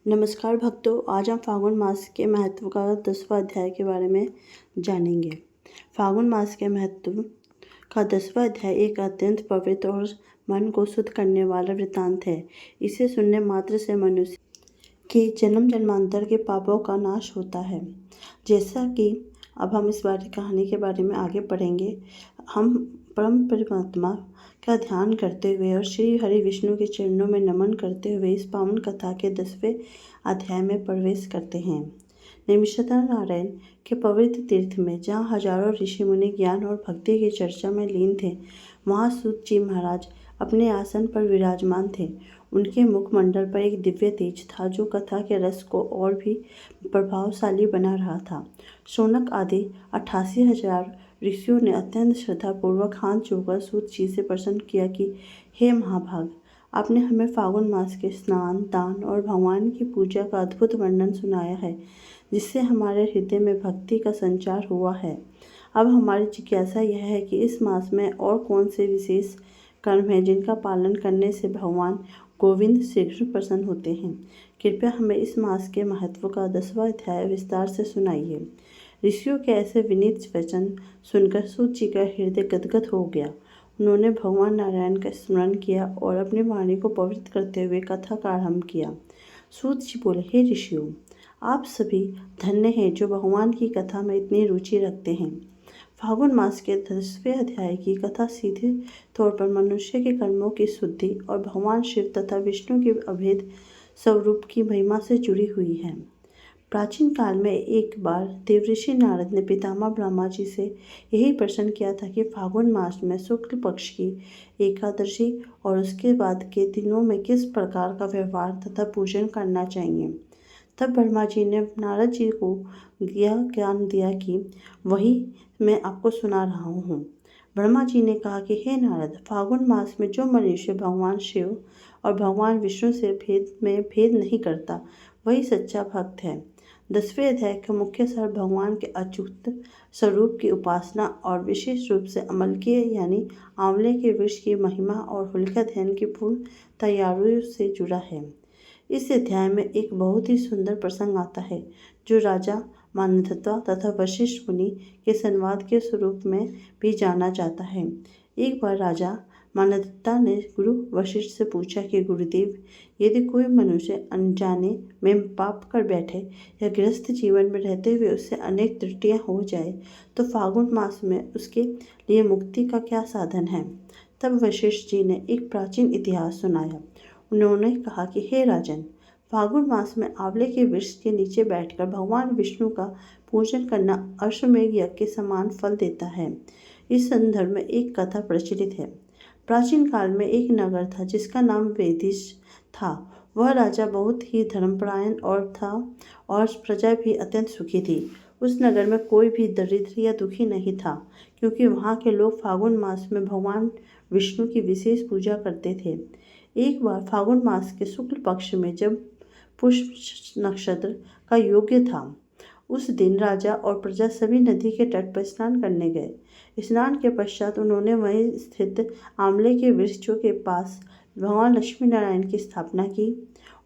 नमस्कार भक्तों, आज हम फागुन मास के महत्व का 10वां अध्याय के बारे में जानेंगे। फागुन मास के महत्व का 10वां अध्याय एक अत्यंत पवित्र और मन को शुद्ध करने वाला वृत्तांत है। इसे सुनने मात्र से मनुष्य के जन्म जन्मांतर के पापों का नाश होता है। जैसा कि अब हम इस बारे कहानी के बारे में आगे पढ़ेंगे, हम परम परमात्मा का ध्यान करते हुए और श्री हरि विष्णु के चरणों में नमन करते हुए इस पावन कथा के 10वें अध्याय में प्रवेश करते हैं। नैमिषारण्य नारायण के पवित्र तीर्थ में, जहाँ हजारों ऋषि मुनि ज्ञान और भक्ति की चर्चा में लीन थे, वहाँ सूत जी महाराज अपने आसन पर विराजमान थे। उनके मुखमंडल पर एक दिव्य तेज था जो कथा के रस को और भी प्रभावशाली बना रहा था। शौनक आदि 88,000 ऋषियों ने अत्यंत श्रद्धापूर्वक हाथ जोड़कर सूत जी से प्रश्न किया कि हे महाभाग, आपने हमें फागुन मास के स्नान, दान और भगवान की पूजा का अद्भुत वर्णन सुनाया है, जिससे हमारे हृदय में भक्ति का संचार हुआ है। अब हमारी जिज्ञासा यह है कि इस मास में और कौन से विशेष कर्म हैं जिनका पालन करने से भगवान गोविंद शीघ्र प्रसन्न होते हैं। कृपया हमें इस मास के महत्व का 10वां अध्याय विस्तार से सुनाइए। ऋषियों के ऐसे विनीत वचन सुनकर सूत जी का हृदय गदगद हो गया। उन्होंने भगवान नारायण का स्मरण किया और अपनी वाणी को पवित्र करते हुए कथा का आरंभ किया। सूत जी बोले, हे ऋषियों, आप सभी धन्य हैं जो भगवान की कथा में इतनी रुचि रखते हैं। फागुन मास के 10वें अध्याय की कथा सीधे तौर पर मनुष्य के कर्मों की शुद्धि और भगवान शिव तथा विष्णु के अभेद स्वरूप की महिमा से जुड़ी हुई है। प्राचीन काल में एक बार देवऋषि नारद ने पितामह ब्रह्मा जी से यही प्रश्न किया था कि फागुन मास में शुक्ल पक्ष की एकादशी और उसके बाद के दिनों में किस प्रकार का व्यवहार तथा पूजन करना चाहिए। तब ब्रह्मा जी ने नारद जी को यह ज्ञान दिया कि वही मैं आपको सुना रहा हूँ। ब्रह्मा जी ने कहा कि हे नारद, फागुन मास में जो मनुष्य भगवान शिव और भगवान विष्णु से भेद नहीं करता, वही सच्चा भक्त है। 10वें अध्याय का मुख्य सार भगवान के अच्युत स्वरूप की उपासना और विशेष रूप से अमलकीय यानी आंवले के वृक्ष की महिमा और होलिका दहन की पूर्ण तैयारियों से जुड़ा है। इस अध्याय में एक बहुत ही सुंदर प्रसंग आता है जो राजा मानधत्ता तथा वशिष्ठ मुनि के संवाद के स्वरूप में भी जाना जाता है। एक बार राजा मानधत्ता ने गुरु वशिष्ठ से पूछा कि गुरुदेव, यदि कोई मनुष्य अनजाने में पाप कर बैठे या गृहस्थ जीवन में रहते हुए उससे अनेक त्रुटियां हो जाए तो फागुन मास में उसके लिए मुक्ति का क्या साधन है। तब वशिष्ठ जी ने एक प्राचीन इतिहास सुनाया। उन्होंने कहा कि हे राजन, फागुन मास में आंवले के वृक्ष के नीचे बैठकर भगवान विष्णु का पूजन करना अश्वमेध यज्ञ के समान फल देता है। इस संदर्भ में एक कथा प्रचलित है। प्राचीन काल में एक नगर था जिसका नाम वेदिश था। वह राजा बहुत ही धर्मपरायण और था और प्रजा भी अत्यंत सुखी थी। उस नगर में कोई भी दरिद्र या दुखी नहीं था, क्योंकि वहाँ के लोग फागुन मास में भगवान विष्णु की विशेष पूजा करते थे। एक बार फागुन मास के शुक्ल पक्ष में जब पुष्य नक्षत्र का योग्य था, उस दिन राजा और प्रजा सभी नदी के तट पर स्नान करने गए। स्नान के पश्चात उन्होंने वहीं स्थित आंवले के वृक्षों के पास भगवान लक्ष्मी नारायण की स्थापना की।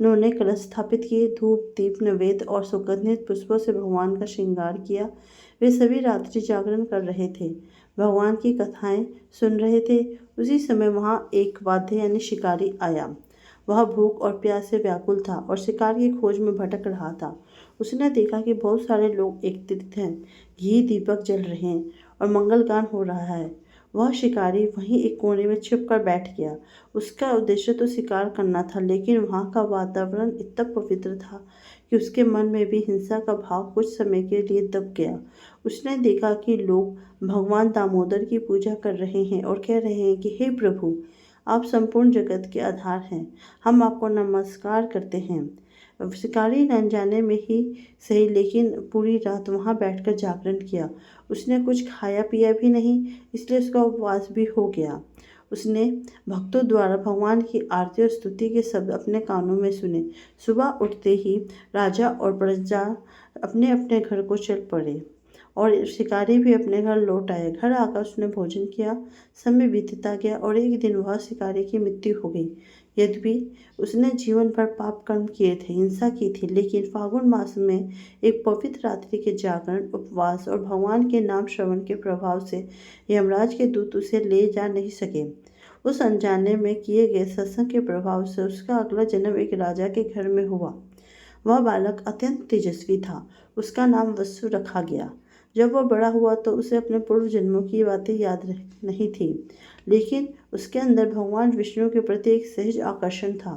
उन्होंने कलश स्थापित किए, धूप दीप नैवेद्य और सुगंधित पुष्पों से भगवान का श्रृंगार किया। वे सभी रात्रि जागरण कर रहे थे, भगवान की कथाएं सुन रहे थे। उसी समय वहां एक वाद्य यानी शिकारी आया। वह भूख और प्यास से व्याकुल था और शिकार की खोज में भटक रहा था। उसने देखा कि बहुत सारे लोग एकत्रित हैं, घी दीपक जल रहे हैं और मंगल गान हो रहा है। वह शिकारी वहीं एक कोने में छिप कर बैठ गया। उसका उद्देश्य तो शिकार करना था, लेकिन वहाँ का वातावरण इतना पवित्र था कि उसके मन में भी हिंसा का भाव कुछ समय के लिए दब गया। उसने देखा कि लोग भगवान दामोदर की पूजा कर रहे हैं और कह रहे हैं कि हे प्रभु, आप संपूर्ण जगत के आधार हैं, हम आपको नमस्कार करते हैं। शिकारी न जाने में ही सही, लेकिन पूरी रात वहाँ बैठकर जागरण किया। उसने कुछ खाया पिया भी नहीं, इसलिए उसका उपवास भी हो गया। उसने भक्तों द्वारा भगवान की आरती और स्तुति के शब्द अपने कानों में सुने। सुबह उठते ही राजा और प्रजा अपने अपने घर को चल पड़े और शिकारी भी अपने घर लौट आए। घर आकर उसने भोजन किया। समय बीतता गया और एक दिन वह शिकारी की मृत्यु हो गई, यद्यपि उसने जीवन भर पाप कर्म किए थे, हिंसा की थी, लेकिन फागुन मास में एक पवित्र रात्रि के जागरण, उपवास और भगवान के नाम श्रवण के प्रभाव से यमराज के दूत उसे ले जा नहीं सके। उस अनजाने में किए गए सत्संग के प्रभाव से उसका अगला जन्म एक राजा के घर में हुआ। वह बालक अत्यंत तेजस्वी था। उसका नाम वसु रखा गया। जब वह बड़ा हुआ तो उसे अपने पूर्व जन्मों की बातें याद नहीं थी, लेकिन उसके अंदर भगवान विष्णु के प्रति एक सहज आकर्षण था।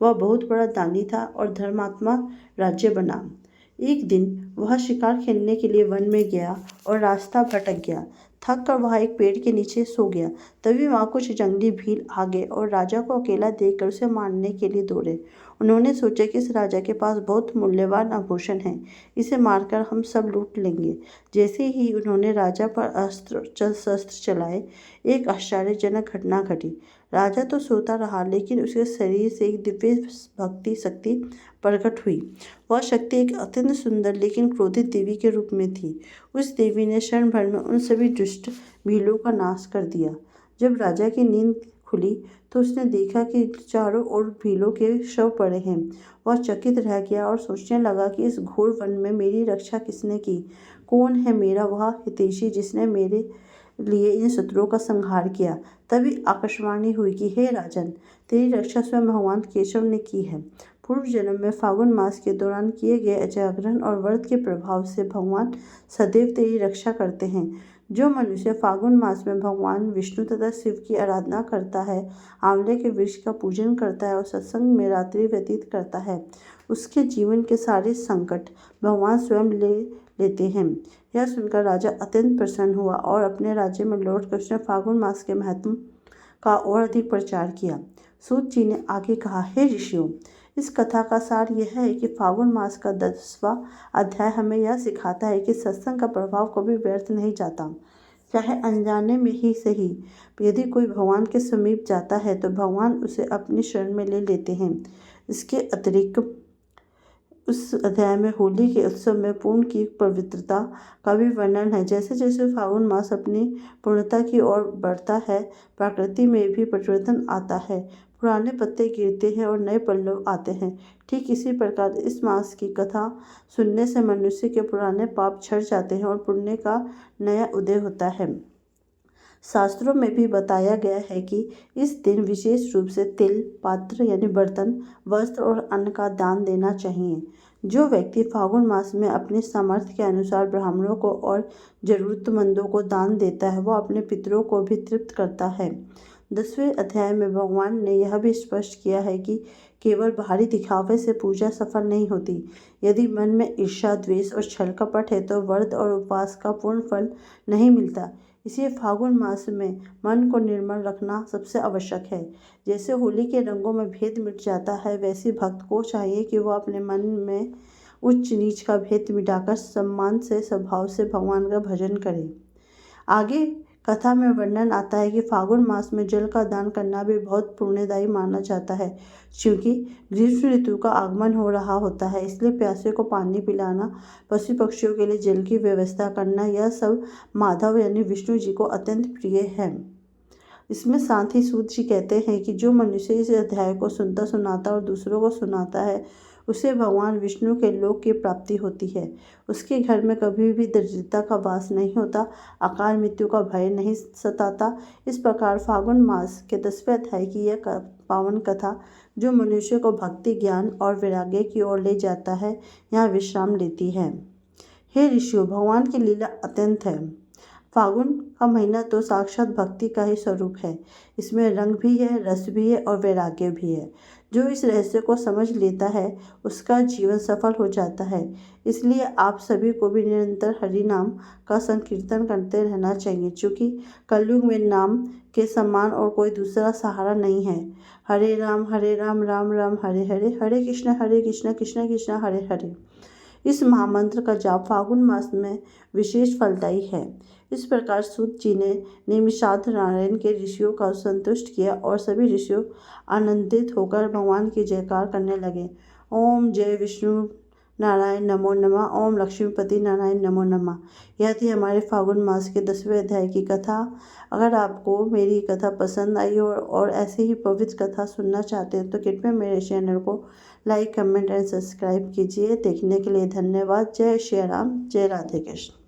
वह बहुत बड़ा दानी था और धर्मात्मा राज्य बना। एक दिन वह शिकार खेलने के लिए वन में गया और रास्ता भटक गया। थक कर वह एक पेड़ के नीचे सो गया। तभी वहाँ कुछ जंगली भील आ गए और राजा को अकेला देखकर उसे मारने के लिए दौड़े। उन्होंने सोचा कि इस राजा के पास बहुत मूल्यवान आभूषण है, इसे मारकर हम सब लूट लेंगे। जैसे ही उन्होंने राजा पर शस्त्र चलाए, एक आश्चर्यजनक घटना घटी। राजा तो सोता रहा, लेकिन उसके शरीर से एक दिव्य भक्ति शक्ति प्रकट हुई। वह शक्ति एक अत्यंत सुंदर लेकिन क्रोधित देवी के रूप में थी। उस देवी ने क्षण भर में उन सभी दुष्ट भीलों का नाश कर दिया। जब राजा की नींद खुली तो उसने देखा कि चारों ओर भीलों के शव पड़े हैं। वह चकित रह गया और सोचने लगा कि इस घोर वन में मेरी रक्षा किसने की? कौन है मेरा वह हितैषी जिसने मेरे लिए इन शत्रुओं का संहार किया? तभी आकाशवाणी हुई कि हे राजन, तेरी रक्षा स्वयं भगवान केशव ने की है। पूर्व जन्म में फागुन मास के दौरान किए गए जागरण और व्रत के प्रभाव से भगवान सदैव तेरी रक्षा करते हैं। जो मनुष्य फागुन मास में भगवान विष्णु तथा शिव की आराधना करता है, आंवले के वृक्ष का पूजन करता है और सत्संग में रात्रि व्यतीत करता है, उसके जीवन के सारे संकट भगवान स्वयं ले लेते हैं। यह सुनकर राजा अत्यंत प्रसन्न हुआ और अपने राज्य में लौटकर उसने फागुन मास के महत्व का और अधिक प्रचार किया। सूत जी ने आगे कहा, हे ऋषियों, इस कथा का सार यह है कि फागुन मास का 10वां अध्याय हमें यह सिखाता है कि सत्संग का प्रभाव कभी व्यर्थ नहीं जाता, चाहे अनजाने में ही सही। यदि कोई भगवान के समीप जाता है तो भगवान उसे अपनी शरण में ले लेते हैं। इसके अतिरिक्त उस अध्याय में होली के उत्सव में पूर्ण की पवित्रता का भी वर्णन है। जैसे जैसे फागुन मास अपनी पूर्णता की ओर बढ़ता है, प्रकृति में भी परिवर्तन आता है। पुराने पत्ते गिरते हैं और नए पल्लव आते हैं। ठीक इसी प्रकार इस मास की कथा सुनने से मनुष्य के पुराने पाप झड़ जाते हैं और पुण्य का नया उदय होता है। शास्त्रों में भी बताया गया है कि इस दिन विशेष रूप से तिल, पात्र यानी बर्तन, वस्त्र और अन्न का दान देना चाहिए। जो व्यक्ति फागुन मास में अपने सामर्थ्य के अनुसार ब्राह्मणों को और जरूरतमंदों को दान देता है, वह अपने पितरों को भी तृप्त करता है। 10वें अध्याय में भगवान ने यह भी स्पष्ट किया है कि केवल बाहरी दिखावे से पूजा सफल नहीं होती। यदि मन में ईर्ष्या, द्वेष और छल कपट है तो व्रत और उपवास का पूर्ण फल नहीं मिलता। इसलिए फागुन मास में मन को निर्मल रखना सबसे आवश्यक है। जैसे होली के रंगों में भेद मिट जाता है, वैसे भक्त को चाहिए कि वह अपने मन में उच्च नीच का भेद मिटाकर सम्मान से, स्वभाव से भगवान का भजन करे। आगे कथा में वर्णन आता है कि फागुन मास में जल का दान करना भी बहुत पुण्यदायी माना जाता है। क्योंकि ग्रीष्म ऋतु का आगमन हो रहा होता है, इसलिए प्यासे को पानी पिलाना, पशु पक्षियों के लिए जल की व्यवस्था करना, यह सब माधव यानी विष्णु जी को अत्यंत प्रिय है। इसमें साथ ही सूत जी कहते हैं कि जो मनुष्य इस अध्याय को सुनता सुनाता और दूसरों को सुनाता है, उसे भगवान विष्णु के लोक की प्राप्ति होती है। उसके घर में कभी भी दरिद्रता का वास नहीं होता, अकाल मृत्यु का भय नहीं सताता। इस प्रकार फागुन मास के 10वें अध्याय की यह पावन कथा, जो मनुष्य को भक्ति, ज्ञान और वैराग्य की ओर ले जाता है, यहाँ विश्राम लेती है। हे ऋषियों, भगवान की लीला अत्यंत है। फागुन का महीना तो साक्षात भक्ति का ही स्वरूप है। इसमें रंग भी है, रस भी है और वैराग्य भी है। जो इस रहस्य को समझ लेता है, उसका जीवन सफल हो जाता है। इसलिए आप सभी को भी निरंतर हरि नाम का संकीर्तन करते रहना चाहिए, क्योंकि कलयुग में नाम के समान और कोई दूसरा सहारा नहीं है। हरे राम राम राम हरे हरे, हरे कृष्ण कृष्ण कृष्ण हरे हरे। इस महामंत्र का जाप फागुन मास में विशेष फलदायी है। इस प्रकार सूत जी ने निमिषार्थ नारायण के ऋषियों का संतुष्ट किया और सभी ऋषियों आनंदित होकर भगवान की जयकार करने लगे। ओम जय विष्णु नारायण नमो नमः, ओम लक्ष्मीपति नारायण नमो नमः। यह थी हमारे फागुन मास के 10वें अध्याय की कथा। अगर आपको मेरी कथा पसंद आई और ऐसे ही पवित्र कथा सुनना चाहते हैं तो कृपया मेरे चैनल को लाइक, कमेंट एंड सब्सक्राइब कीजिए। देखने के लिए धन्यवाद। जय श्री राम, जय राधे कृष्ण।